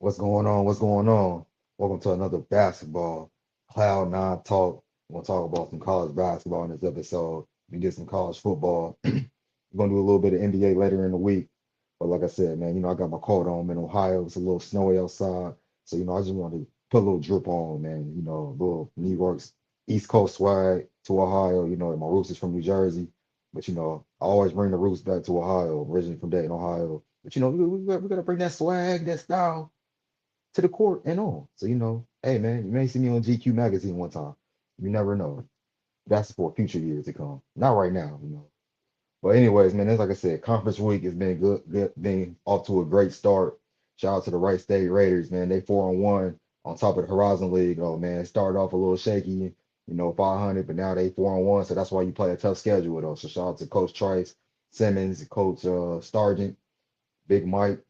What's going on? What's going on? Welcome to another basketball Cloud Nine Talk. We're gonna talk about some college basketball in this episode. We get some college football. We're gonna do a little bit of NBA later in the week. But like I said, man, I got my coat on. I'm in Ohio. It's a little snowy outside. So, I just wanted to put a little drip on, man. A little New York's East Coast swag to Ohio. My roots is from New Jersey. But I always bring the roots back to Ohio, originally from Dayton, Ohio. But we gotta bring that swag, that style to the court and on. So, hey man, you may see me on GQ magazine one time. You never know. That's for future years to come. Not right now. But anyways, man, that's like I said, conference week has been good, been off to a great start. Shout out to the Wright State Raiders, man. They 4-1 on top of the Horizon League. Oh man, it started off a little shaky, 500, but now they 4-1. So that's why you play a tough schedule though. So shout out to Coach Trice, Simmons, Coach Sargent, Big Mike.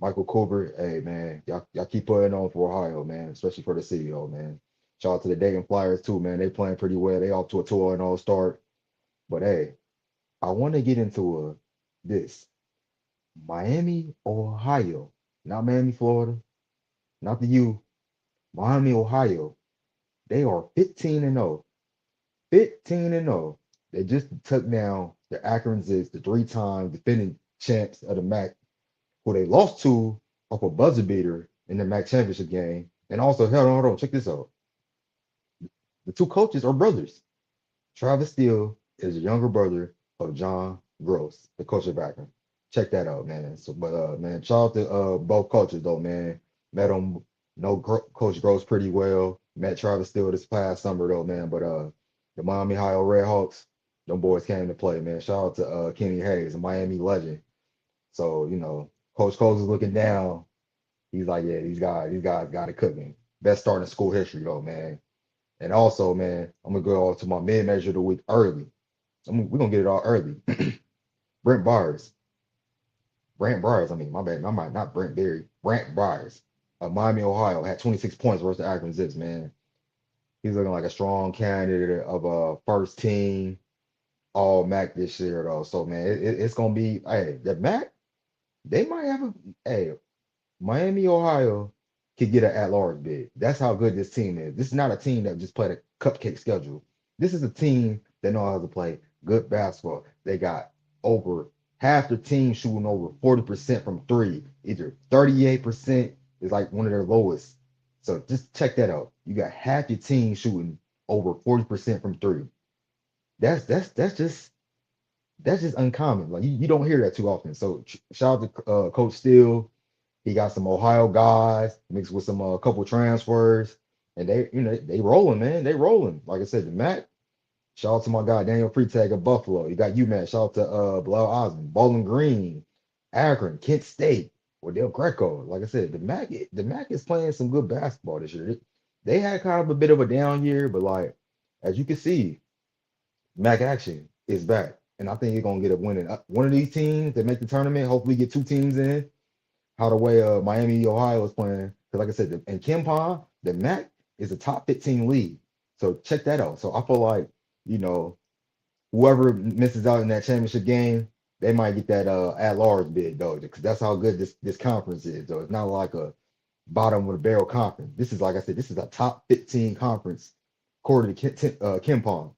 Michael Cooper, hey man, y'all keep putting on for Ohio, man, especially for the CEO, man. Shout out to the Dayton Flyers too, man. They playing pretty well. They off to a 2-0 start. But hey, I want to get into this Miami, Ohio, not Miami, Florida, not the U, Miami, Ohio. They are 15 and 0, 15 and 0. They just took down the Akron Zips, the three-time defending champs of the MAC, who they lost to off a buzzer beater in the MAC championship game. And also, hold on, check this out. The two coaches are brothers. Travis Steele is the younger brother of John Gross, the coach of Akron. Check that out, man. So, but man, shout out to both coaches though, man. Met him, know Coach Gross pretty well. Met Travis Steele this past summer though, man. But the Miami Ohio Redhawks, them boys came to play, man. Shout out to Kenny Hayes, a Miami legend. So, Coach Coles is looking down. He's like, yeah, these guys got it cooking. Best start in school history, though, man. And also, man, I'm gonna go to my mid-measure of the week early. We're gonna get it all early. Brent Byers. Brent Byers, I mean, my bad, not Brent Berry. Brent Byers of Miami, Ohio, had 26 points versus the Akron Zips, man. He's looking like a strong candidate of a first team all MAC this year, though. So, man, it's gonna be, hey, the MAC, they might have hey, Miami, Ohio could get an at-large bid. That's how good this team is. This is not a team that just played a cupcake schedule. This is a team that knows how to play good basketball. They got over half the team shooting over 40% from three. Either 38% is like one of their lowest. So just check that out. You got half your team shooting over 40% from three. That's just uncommon. Like you don't hear that too often. So shout out to Coach Steele. He got some Ohio guys mixed with some couple transfers, and they rolling, man. They rolling. Like I said, the MAC. Shout out to my guy Daniel Freitag of Buffalo. You got UMass. Shout out to Bilal Osmond, Bowling Green, Akron, Kent State, or Del Greco. Like I said, the MAC is playing some good basketball this year. They had kind of a bit of a down year, but like as you can see, MAC action is back, and I think you're gonna get a winning one of these teams that make the tournament. Hopefully, get two teams in how the way Miami, Ohio is playing. Because like I said, in Kempon, the MAC is a top 15 league. So check that out. So I feel like, you know, whoever misses out in that championship game, they might get that at-large bid though, because that's how good this conference is. So it's not like a bottom of the barrel conference. This is like I said, this is a top 15 conference according to Kempon.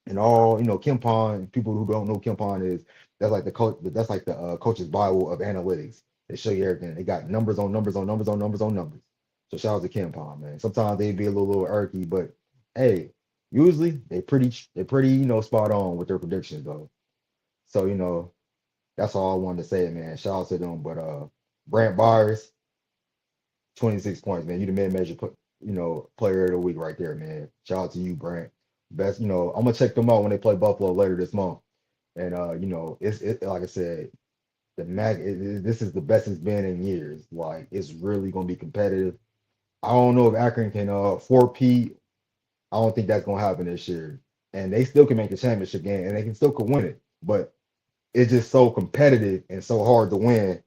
And all Kempon, people who don't know Kempon is that's like the coach, that's like the coach's Bible of analytics. They show you everything. They got numbers on numbers on numbers on numbers on numbers. So shout out to Kempon, man. Sometimes they be a little irky, but hey, usually they're pretty spot on with their predictions though. So that's all I wanted to say, man. Shout out to them. But Brant Byers, 26 points, man. You the mid-measure player of the week right there, man. Shout out to you, Brant. Best, I'm gonna check them out when they play Buffalo later this month. And it's like I said, the MAC, this is the best it's been in years. Like it's really gonna be competitive. I don't know if Akron can 4P. I don't think that's gonna happen this year. And they still can make the championship game, and they can still could win it. But it's just so competitive and so hard to win.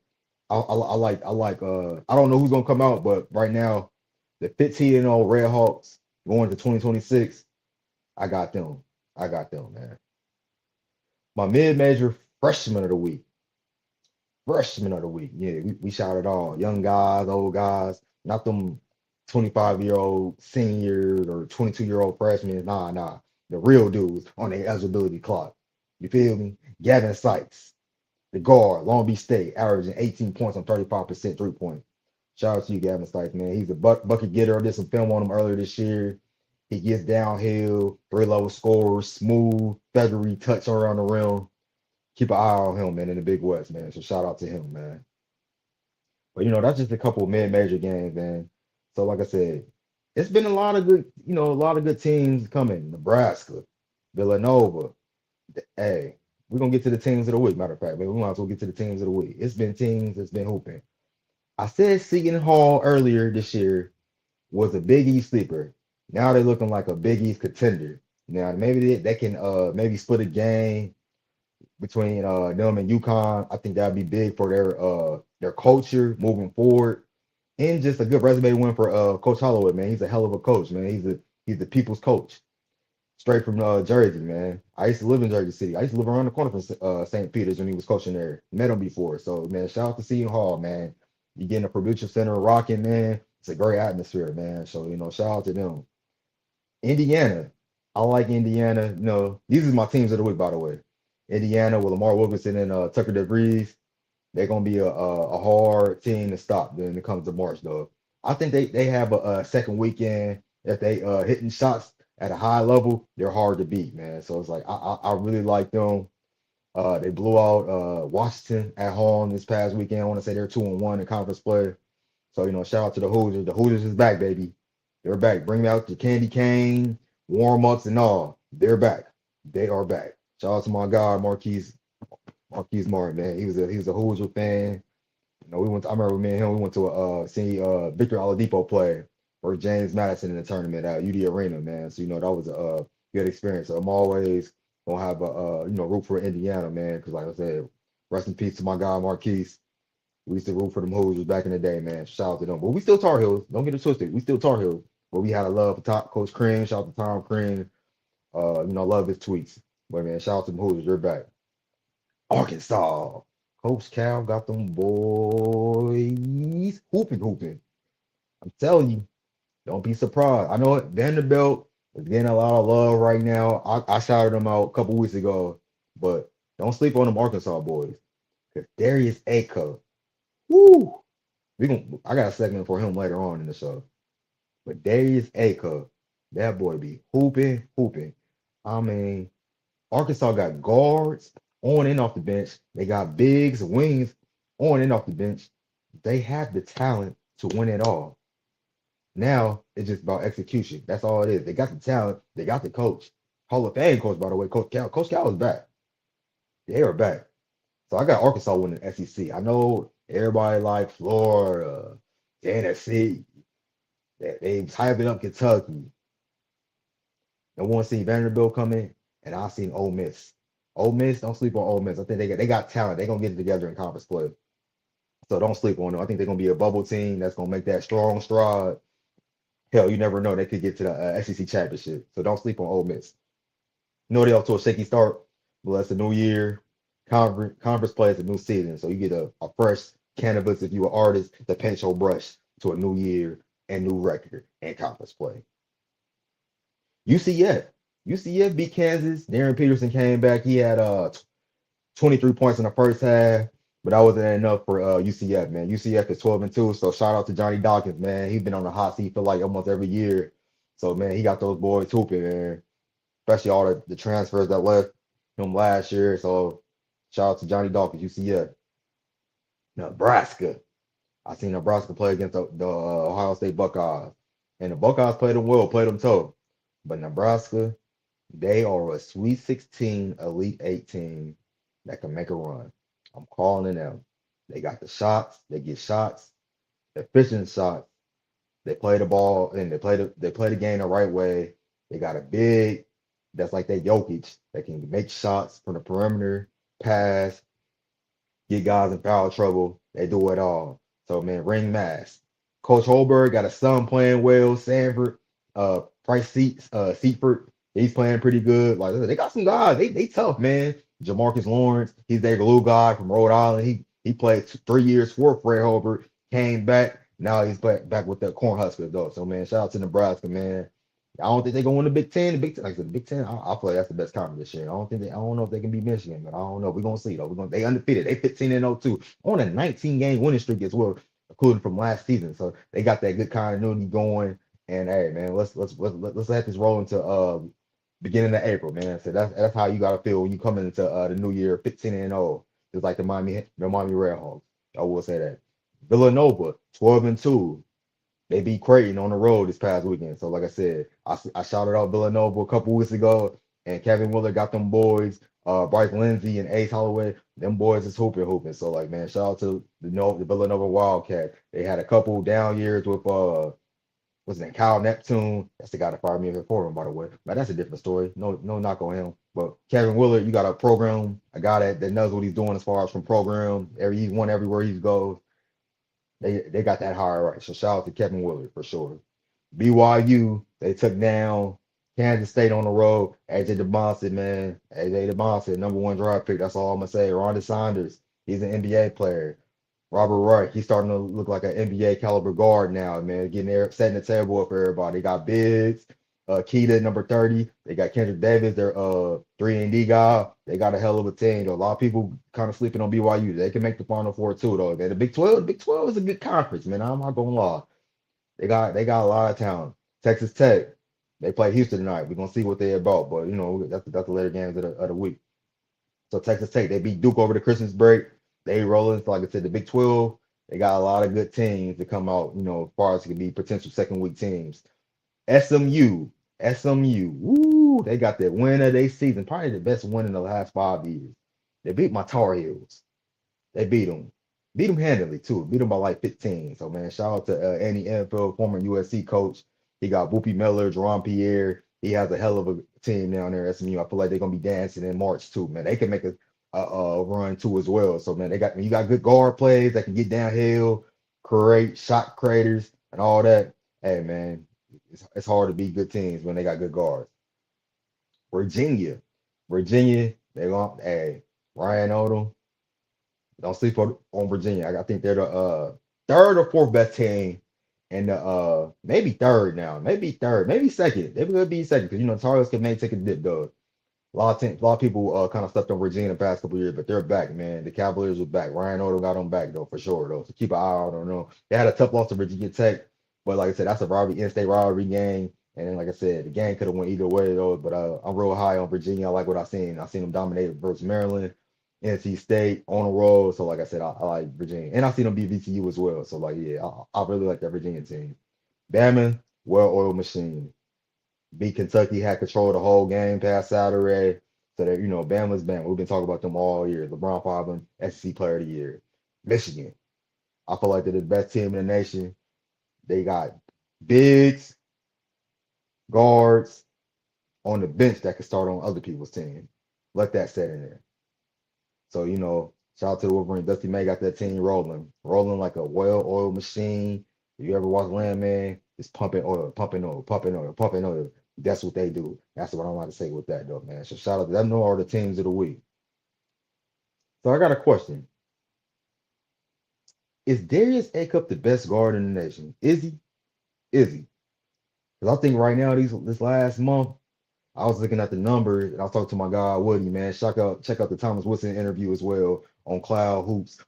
I don't know who's gonna come out, but right now, the 15 and 0 Red Hawks going to 2026. I got them. Man. My mid-major freshman of the week. freshman of the week. Yeah, we shot it all. Young guys, old guys, not them 25-year-old seniors or 22-year-old freshmen. Nah. The real dudes on their eligibility clock. You feel me? Gavin Sykes, the guard, Long Beach State, averaging 18 points on 35% 3-point. Shout out to you, Gavin Sykes, man. He's a bucket getter. I did some film on him earlier this year. He gets downhill, three-level scorer, smooth, feathery touch around the rim. Keep an eye on him, man, in the Big West, man. So shout out to him, man. But that's just a couple of mid-major games, man. So like I said, it's been a lot of good, a lot of good teams coming. Nebraska, Villanova. Hey, we're gonna get to the teams of the week. Matter of fact, man, we might as well get to the teams of the week. It's been teams that's been hooping. I said Seton Hall earlier this year was a Big East sleeper. Now they're looking like a Big East contender. Now maybe they can maybe split a game between them and UConn. I think that'd be big for their culture moving forward, and just a good resume win for Coach Holloway, man. He's a hell of a coach, man. He's the people's coach, straight from Jersey, man. I used to live in Jersey City. I used to live around the corner from St. Peter's when he was coaching there. Met him before, so man, shout out to Seton Hall, man. You getting a Producer Center rocking, man. It's a great atmosphere, man. So shout out to them. Indiana, I like Indiana. These are my teams of the week, by the way. Indiana with Lamar Wilkinson and Tucker DeVries, they're gonna be a hard team to stop when it comes to March, though. I think they have a second weekend. If they hitting shots at a high level, they're hard to beat, man. So it's like I really like them. They blew out Washington at home this past weekend. I want to say they're 2-1 in conference play. So shout out to the Hoosiers. The Hoosiers is back, baby. They're back. Bring out the candy cane, warm ups and all. They're back. They are back. Shout out to my guy Marquise Martin, man. He was a Hoosier fan. I remember me and him. We went to see Victor Oladipo play for James Madison in the tournament at UD Arena, man. So that was a good experience. So I'm always gonna have a root for Indiana, man. Because like I said, rest in peace to my guy Marquise. We used to root for them Hoosiers back in the day, man. Shout out to them. But we still Tar Heels. Don't get it twisted. We still Tar Heels. But we had a love for top Coach Crean. Shout out to Tom Crean. Love his tweets. But man, shout out to them Hoosiers. You're back. Arkansas. Coach Cal got them boys hooping. I'm telling you, don't be surprised. I know it. Vanderbilt is getting a lot of love right now. I shouted them out a couple weeks ago, but don't sleep on them Arkansas boys. Because Darius Aco, woo! I got a segment for him later on in the show. But Darius Aco, that boy be hooping. I mean, Arkansas got guards on and off the bench. They got bigs, wings on and off the bench. They have the talent to win it all. Now it's just about execution. That's all it is. They got the talent. They got the coach. Hall of Fame coach, by the way, Coach Cal. Coach Cal is back. They are back. So I got Arkansas winning the SEC. I know everybody like Florida, Tennessee. They hyping up Kentucky. I want to see Vanderbilt coming, and I've seen Ole Miss. Ole Miss, don't sleep on Ole Miss. I think they got talent. They're gonna get it together in conference play. So don't sleep on them. I think they're gonna be a bubble team that's gonna make that strong stride. Hell, you never know. They could get to the SEC championship. So don't sleep on Ole Miss. They off to a shaky start, but it's a new year. Conference play is a new season. So you get a fresh canvas if you're an artist to paint your brush to a new year and new record and conference play. UCF beat Kansas. Darren Peterson came back. He had 23 points in the first half, but that wasn't enough for UCF, man. UCF is 12-2, so shout out to Johnny Dawkins, man. He's been on the hot seat for like almost every year. So, man, he got those boys hooping, man. Especially all the transfers that left him last year. So, shout out to Johnny Dawkins, UCF. Nebraska. I seen Nebraska play against the Ohio State Buckeyes. And the Buckeyes played them well, played them tough. But Nebraska, they are a Sweet 16 Elite 8 team that can make a run. I'm calling it out. They got the shots. They get shots, efficient shots. They play the ball and they play the game the right way. They got a big that's like that Jokic that can make shots from the perimeter, pass, get guys in foul trouble. They do it all. So man, ring mass. Coach Holberg got a son playing well. Sanford, Price Seaford, he's playing pretty good. Like they got some guys. They tough, man. Jamarcus Lawrence, he's their glue guy from Rhode Island. He played 3 years for Fred Holbert, came back. Now he's back with the Cornhuskers though. So man, shout out to Nebraska, man. I don't think they're gonna win the Big Ten. The Big Ten, like I said, the Big Ten, I feel like that's the best conference this year. I don't know if they can beat Michigan, but I don't know. We're gonna see though. They undefeated. They 15-0 too on a 19-game winning streak as well, including from last season. So they got that good continuity going. And hey, man, let's let this roll into beginning of April, man. So that's how you gotta feel when you come into the new year 15-0. Just like the Miami Redhawks. I will say that. Villanova 12-2. They beat Creighton on the road this past weekend. So like I said, I shouted out Villanova a couple weeks ago, and Kevin Willard got them boys, Bryce Lindsey and Ace Holloway. Them boys is hooping. So like man, shout out to the Villanova Wildcat. They had a couple down years with what's his name, Kyle Neptune. That's the guy that fired me for him, by the way. But that's a different story. No knock on him. But Kevin Willard, you got a program, a guy that knows what he's doing as far as from program. He's won everywhere he goes. They got that hire right. So shout out to Kevin Willard for sure. BYU, they took down Kansas State on the road. AJ DeBonson, man. AJ DeBonson, #1 draft pick. That's all I'm gonna say. Rhonda Saunders, he's an NBA player. Robert Wright, he's starting to look like an NBA caliber guard now, man. Getting there, setting the table up for everybody. They got Biggs, Keita, number 30. They got Kendrick Davis, their 3-and-D guy. They got a hell of a team. Though. A lot of people kind of sleeping on BYU. They can make the Final Four too, though. The Big 12 is a good conference, man. I'm not gonna lie. They got a lot of talent. Texas Tech, they played Houston tonight. We're gonna see what they're about, but you know that's the later games of the week. So Texas Tech, they beat Duke over the Christmas break. They rolling, so like I said, the Big 12. They got a lot of good teams to come out, you know, as far as it could be potential second week teams. SMU, woo, they got that win of their season, probably the best win in the last 5 years. They beat my Tar Heels. They beat them handily too. Beat them by like 15. So man, shout out to Andy Enfield, former USC coach. He got Whoopi Miller, Jerome Pierre. He has a hell of a team down there at SMU. I feel like they're gonna be dancing in March too, man. They can make a run too as well. So man, you got good guard plays that can get downhill, create shot creators and all that. Hey man, it's hard to beat good teams when they got good guards. Virginia, they going Ryan Odom. Don't sleep on Virginia. I think they're the third or fourth best team, and maybe third now, maybe second. They will be second because you know Tar Heels may take a dip though. A lot of people kind of slept on Virginia the past couple years, but they're back, man. The Cavaliers are back. Ryan Odom got them back though, for sure though. So keep an eye out on them. They had a tough loss to Virginia Tech, but like I said, that's a in-state rivalry game. And then, like I said, the game could have went either way though. But I'm real high on Virginia. I like what I've seen. I've seen them dominate versus Maryland, NC State on the road. So like I said, I like Virginia, and I've seen them beat VCU as well. So like yeah, I really like that Virginia team. Bama, well-oiled machine. Beat Kentucky, had control of the whole game past Saturday. So that, you know, Bama's Bama. We've been talking about them all year. LeBron Fobbin, SEC Player of the Year. Michigan, I feel like they're the best team in the nation. They got bigs, guards on the bench that can start on other people's team. Let that set in there. So, you know, shout out to the Wolverine. Dusty May got that team rolling like a well-oiled machine. If you ever watch Landman, it's pumping oil. That's what they do. That's what I'm about to say with that, though, man. So shout out to them. Know all the teams of the week. So I got a question. Is Darius Acup the best guard in the nation? Is he? Because I think right now, this last month, I was looking at the numbers and I was talking to my guy Woody, man. Check out the Thomas Wilson interview as well on Cloud Hoops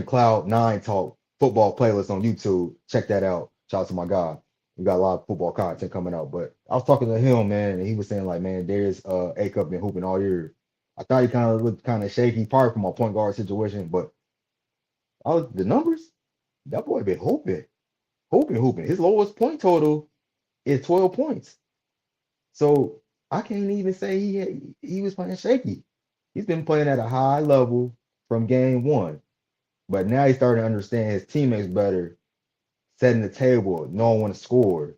Cloud 9 Talk football playlist on YouTube. Check that out. Shout out to my guy. We got a lot of football content coming out. But I was talking to him, man, and he was saying like, man, Darius Acup been hooping all year. I thought he kind of looked kind of shaky, probably from my point guard situation, but the numbers, that boy been hooping. His lowest point total is 12 points. So I can't even say he was playing shaky. He's been playing at a high level from game one. But now he's starting to understand his teammates better, setting the table, knowing when to score.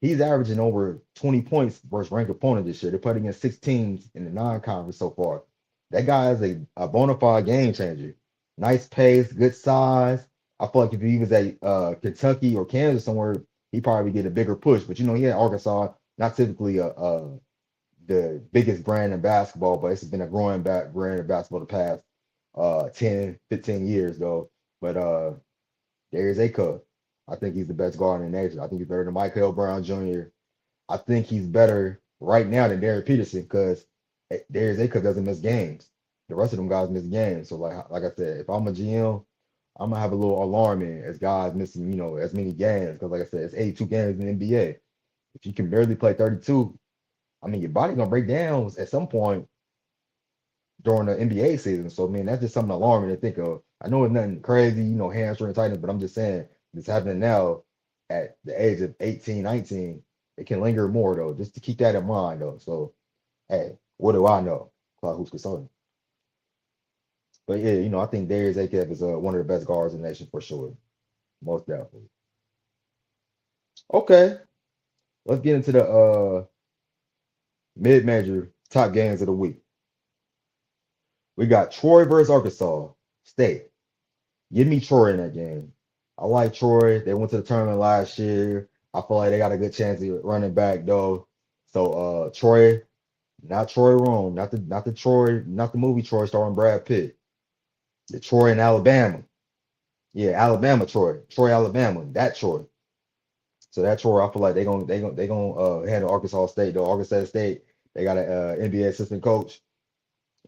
He's averaging over 20 points versus ranked opponent this year. They're putting against 6 teams in the non-conference so far. That guy is a bona fide game changer. Nice pace, good size. I feel like if he was at Kentucky or Kansas somewhere, he'd probably get a bigger push. But, you know, he had Arkansas, not typically the biggest brand in basketball, but it's been a growing brand in basketball the past 10, 15 years though. But Darius Acuff, I think he's the best guard in the nation. I think he's better than Michael Brown Jr. I think he's better right now than Derek Peterson because Darius Acuff doesn't miss games. The rest of them guys miss games. So like I said, if I'm a GM, I'm gonna have a little alarming as guys missing, as many games. Because like I said, it's 82 games in the NBA. If you can barely play 32, I mean your body's gonna break down at some point during the NBA season. So man, that's just something alarming to think of. I know it's nothing crazy, hamstring tightness, but I'm just saying it's happening now at the age of 18, 19. It can linger more though, just to keep that in mind though. So hey, what do I know? Cloud Hoops Consulting. But yeah, I think Darius Akev is one of the best guards in the nation for sure. Most definitely. Okay, let's get into the mid-major top games of the week. We got Troy versus Arkansas State. Give me Troy in that game. I like Troy. They went to the tournament last year. I feel like they got a good chance of running back though. So Troy, not Troy Rome, not the Troy, not the movie Troy starring Brad Pitt. The Troy in Alabama. Yeah, Alabama Troy. Troy, Alabama. That Troy. So that Troy, I feel like they gonna handle Arkansas State though. Arkansas State, they got an NBA assistant coach.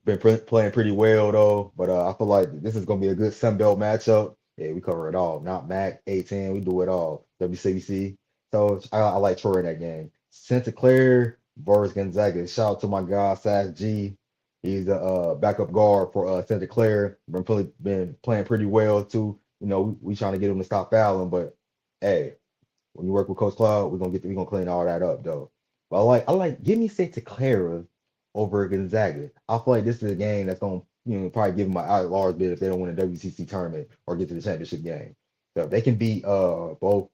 Been playing pretty well though, but I feel like this is gonna be a good Sun Belt matchup. Yeah, we cover it all. Not MAC, A10, we do it all. WCBC. So I like Troy in that game. Santa Clara versus Gonzaga. Shout out to my guy Sass G. He's a backup guard for Santa Clara. Been playing pretty well too. We trying to get him to stop fouling, but hey, when you work with Coach Cloud, we're gonna clean all that up though. But I like give me Santa Clara over Gonzaga. I feel like this is a game that's gonna probably give them an out large bid if they don't win a WCC tournament or get to the championship game. So if they can beat both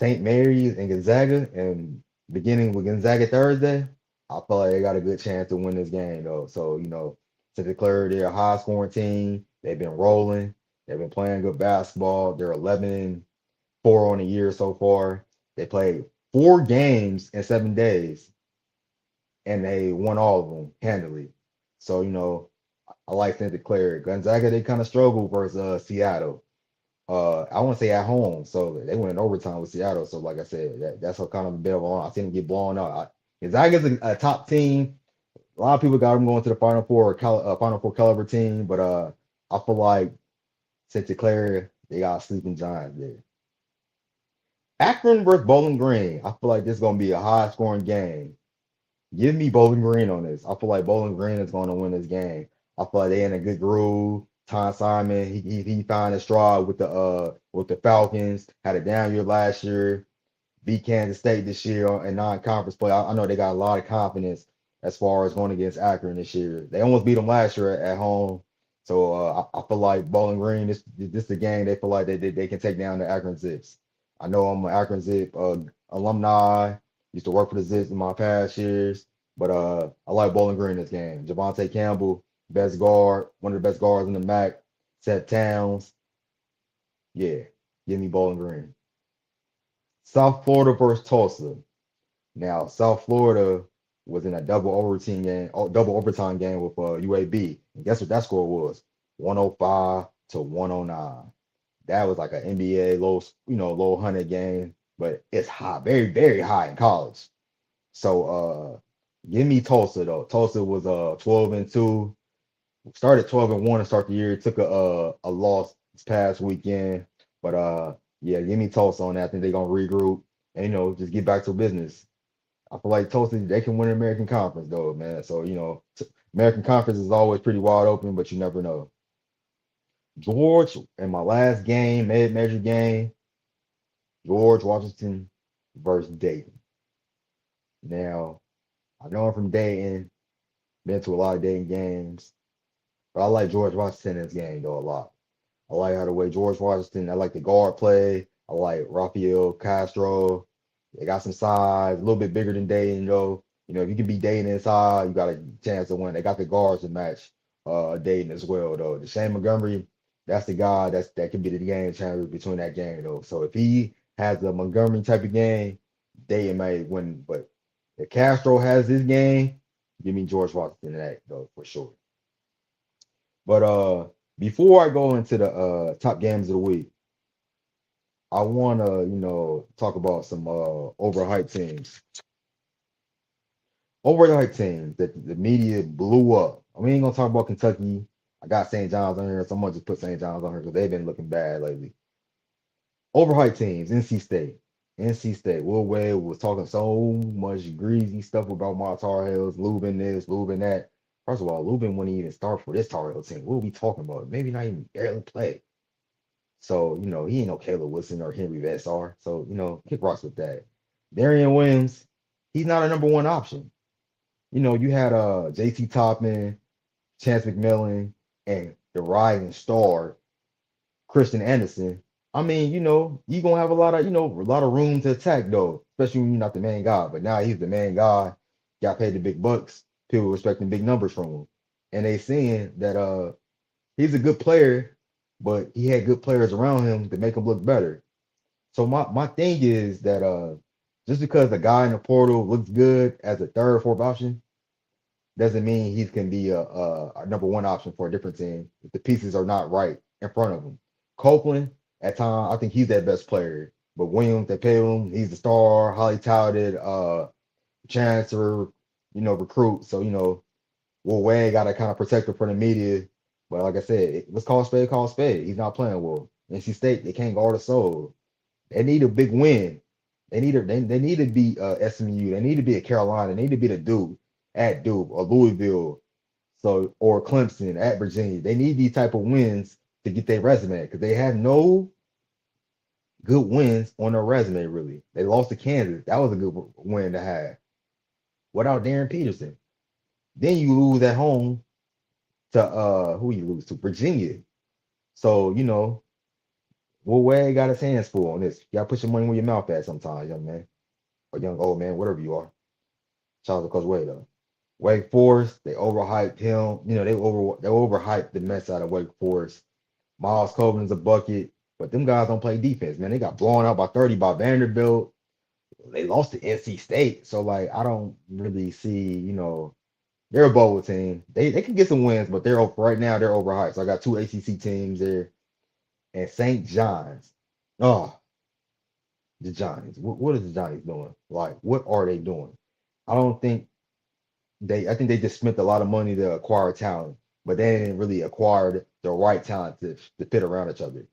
St. Mary's and Gonzaga and beginning with Gonzaga Thursday, I feel like they got a good chance to win this game though. So to declare they're a high scoring team, they've been rolling, they've been playing good basketball. They're 11-4 on the year so far. They played 4 games in 7 days and they won all of them handily. So, I like Santa Clara. Gonzaga, they kind of struggled versus Seattle. I want to say at home. So they went in overtime with Seattle. So, like I said, that's a kind of a bit of a I seen them get blown out. Gonzaga's a top team. A lot of people got them going to the Final Four, Final Four caliber team. But I feel like Santa Clara, they got sleeping giants there. Akron versus Bowling Green. I feel like this is going to be a high scoring game. Give me Bowling Green on this. I feel like Bowling Green is going to win this game. I feel like they in a good groove. Tom Simon, he found his stride with the Falcons. Had a down year last year. Beat Kansas State this year in non-conference play. I know they got a lot of confidence as far as going against Akron this year. They almost beat them last year at home. So I feel like Bowling Green, this is the game they feel like they can take down the Akron Zips. I know I'm an Akron Zip alumni. Used to work for the Zips in my past years, but I like Bowling Green in this game. Javante Campbell, best guard, one of the best guards in the MAC. Seth Towns, yeah, give me Bowling Green. South Florida versus Tulsa. Now, South Florida was in a double overtime game with UAB. And guess what that score was? 105-109. That was like an NBA low 100 game, but it's high, very, very high in college. So give me Tulsa though. Tulsa was 12-2, started 12-1 to start the year. Took a loss this past weekend, but yeah, give me Tulsa on that. I think they're gonna regroup and just get back to business. I feel like Tulsa, they can win the American Conference though, man. So American Conference is always pretty wide open, but you never know. George in my last game, mid-major game, George Washington versus Dayton. Now, I know I'm from Dayton, been to a lot of Dayton games, but I like George Washington in this game though a lot. I like how the way George Washington, I like the guard play. I like Rafael Castro. They got some size, a little bit bigger than Dayton though. If you can beat Dayton inside, you got a chance to win. They got the guards to match Dayton as well though. Shane Montgomery, that's the guy that can be the game changer between that game though. So if he has a Montgomery type of game, Dayton may win. But if Castro has his game, give me George Washington in that though for sure. But before I go into the top games of the week, I wanna, talk about some overhyped teams. Overhyped teams that the media blew up. We ain't gonna talk about Kentucky. I got St. John's on here. Someone just put St. John's on here because they've been looking bad lately. Overhyped teams, NC State. NC State. Will Wade was talking so much greasy stuff about my Tar Heels, Lubin this, Lubin that. First of all, Lubin wouldn't even start for this Tar Heel team. What are we talking about? Maybe not even barely play. So, he ain't no Caleb Wilson or Henry Vessar. So, kick rocks with that. Darian Williams, he's not a number one option. You had JT Toppin, Chance McMillan, and the rising star, Christian Anderson. I mean, you're gonna have a lot of room to attack though, especially when you're not the main guy. But now he's the main guy, got paid the big bucks, people expecting big numbers from him. And they seeing that he's a good player, but he had good players around him to make him look better. So my thing is that just because the guy in the portal looks good as a third, fourth option, doesn't mean he can be a number one option for a different team if the pieces are not right in front of him. Copeland, at times, I think he's their best player. But Williams, they pay him. He's the star, highly touted, chancer, recruit. So, Will Wade got to kind of protect him from the media. But like I said, let's call a spade. He's not playing well. NC State, they can't guard a soul. They need a big win. They need to be SMU. They need to be at Carolina. They need to be the Duke at Duke or Louisville, or Clemson at Virginia. They need these type of wins to get their resume because they have no good wins on their resume. Really, they lost to Kansas. That was a good win to have without Darren Peterson. Then you lose at home to who you lose to Virginia. So Will Wade got his hands full on this. You gotta put your money where your mouth at sometimes, young man or young old man, whatever you are. Shout out to Coach Wade though. Wake Forest, they overhyped him. They overhyped the mess out of Wake Forest. Miles Covenant's a bucket, but them guys don't play defense, man. They got blown out by 30 by Vanderbilt. They lost to NC State. So like I don't really see, they're a bowl team. They can get some wins, but right now they're overhyped. So I got two ACC teams there. And St. John's. Oh, the Johnnies. What is the Johnnies doing? Like, what are they doing? I don't think I think they just spent a lot of money to acquire talent, but they didn't really acquire the right talent to fit around each other.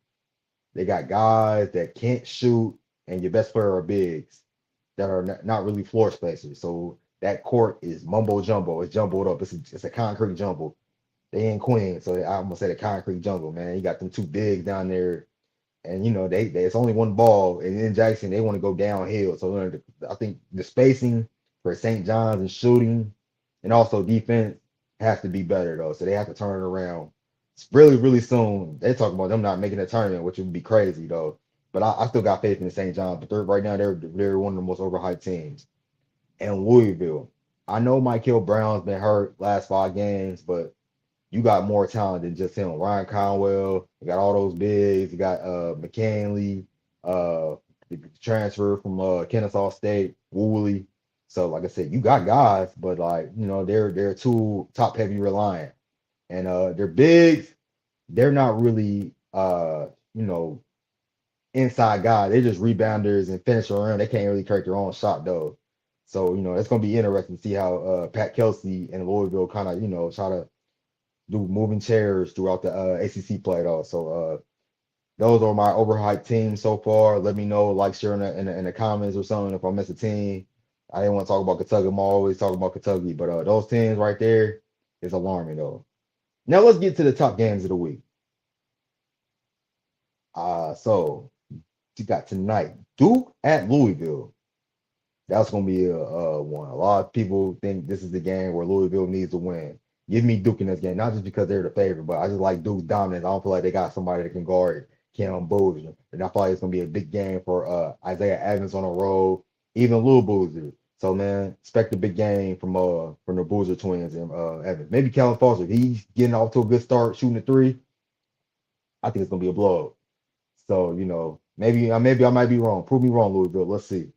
They got guys that can't shoot, and your best player are bigs that are not really floor spacers. So that court is mumbo jumbo. It's jumbled up. It's a concrete jumble. They in Queens, so I'm gonna say the concrete jungle, man. You got them two bigs down there, and they it's only one ball. And in Jackson, they want to go downhill. So I think the spacing for St. John's and shooting, and also defense has to be better though. So they have to turn it around really, really soon. They talk about them not making a tournament, which would be crazy though. But I still got faith in St. John's. But right now they're one of the most overhyped teams. And Louisville, I know Michael Brown's been hurt last 5 games, but you got more talent than just him. Ryan Conwell, you got all those bigs. You got McKinley, the transfer from Kennesaw State, Woolley. So, like I said, you got guys, but they're too top heavy reliant, and they're bigs. They're not really inside guys. They're just rebounders and finish around. They can't really create their own shot though. So it's gonna be interesting to see how Pat Kelsey and Louisville kind of try to do moving chairs throughout the ACC play though. So those are my overhyped teams so far. Let me know, share in the comments or something if I miss a team. I didn't want to talk about Kentucky. I'm always talking about Kentucky, but those teams right there is alarming though. Now let's get to the top games of the week. So you got tonight Duke at Louisville. That's gonna be a one. A lot of people think this is the game where Louisville needs to win. Give me Duke in this game, not just because they're the favorite, but I just like Duke's dominance. I don't feel like they got somebody that can guard Cam Boozer. And I feel like it's going to be a big game for Isaiah Evans on the road, even Lil Boozer. So, man, expect a big game from the Boozer twins and Evans. Maybe Kellen Foster, if he's getting off to a good start, shooting a three, I think it's going to be a blowout. So, maybe I might be wrong. Prove me wrong, Louisville. Let's see.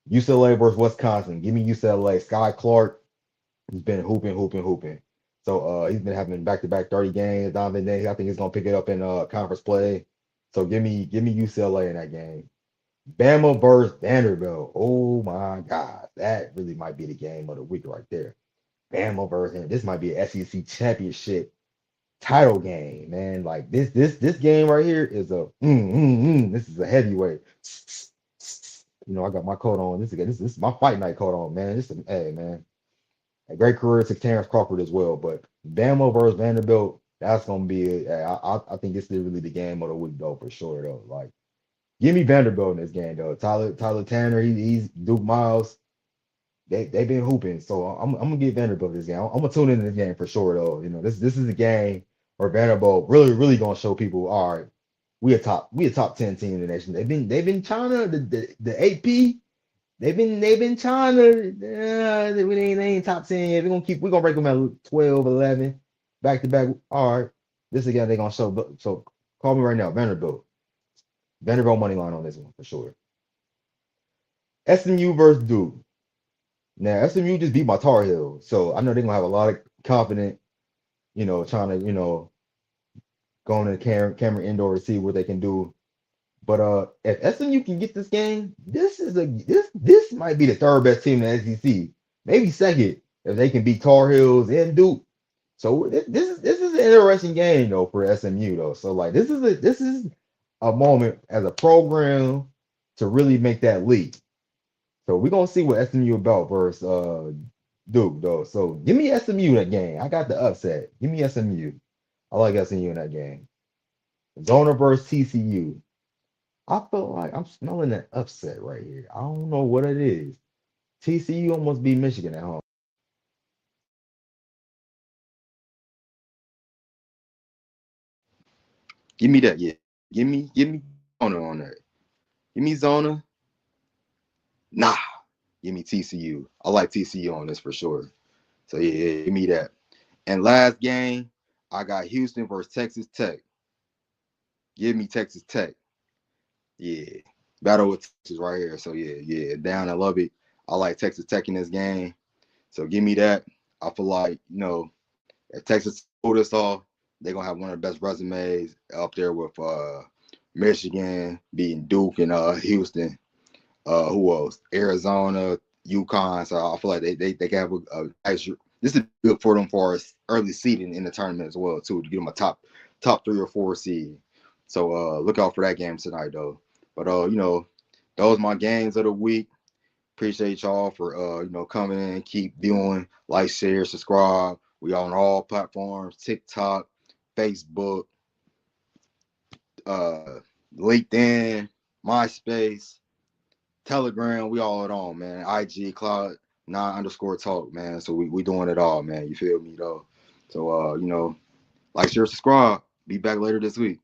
UCLA versus Wisconsin. Give me UCLA. Sky Clark. He's been hooping. So he's been having back-to-back 30 games. Donovan Day, I think he's gonna pick it up in conference play. So give me UCLA in that game. Bama versus Vanderbilt. Oh my God, that really might be the game of the week right there. Bama versus this might be an SEC championship title game, man. Like this game right here is this is a heavyweight. I got my coat on. This is my fight night coat on, man. Hey man, a great career to Terrence Crawford as well. But Bama versus Vanderbilt, that's gonna be. I think this is really the game of the week though, for sure though. Like, give me Vanderbilt in this game though. Tyler Tanner, he's Duke Miles. They've been hooping, so I'm gonna get Vanderbilt this game. I'm gonna tune into this game for sure though. This is a game where Vanderbilt really gonna show people, all right, we a top 10 team in the nation. They've been trying to the AP. They've been trying to they ain't top 10 yet. We're gonna break them at 12, 11, back to back. All right, this again they're gonna show. So call me right now, Vanderbilt money line on this one for sure. SMU versus Duke. Now SMU just beat my Tar Heels, so I know they're gonna have a lot of confidence, trying to go into the Cameron Indoor to see what they can do. But if SMU can get this game, this might be the third best team in the SEC, maybe second if they can beat Tar Heels and Duke. So this is an interesting game though for SMU though. So like this is a moment as a program to really make that leap. So we're gonna see what SMU about versus Duke though. So give me SMU that game. I got the upset. Give me SMU. I like SMU in that game. Zona versus TCU. I feel like I'm smelling an upset right here. I don't know what it is. TCU almost beat Michigan at home. Give me that, yeah. Give me Zona on that. Give me Zona. Nah. Give me TCU. I like TCU on this for sure. So yeah, give me that. And last game, I got Houston versus Texas Tech. Give me Texas Tech. Yeah. Battle with Texas right here. So yeah. Down. I love it. I like Texas Tech in this game. So give me that. I feel like, if Texas pull this off, they're gonna have one of the best resumes up there with Michigan, beating Duke and Houston. Who else? Arizona, UConn. So I feel like they can have a nice. This is good for them for early seeding in the tournament as well too, to get them a top 3 or 4 seed. So look out for that game tonight though. But those are my games of the week. Appreciate y'all for coming in, keep viewing, like, share, subscribe. We on all platforms: TikTok, Facebook, LinkedIn, MySpace, Telegram. We all it on, man. IG, Cloud9_talk, man. So we doing it all, man. You feel me though? So like, share, subscribe. Be back later this week.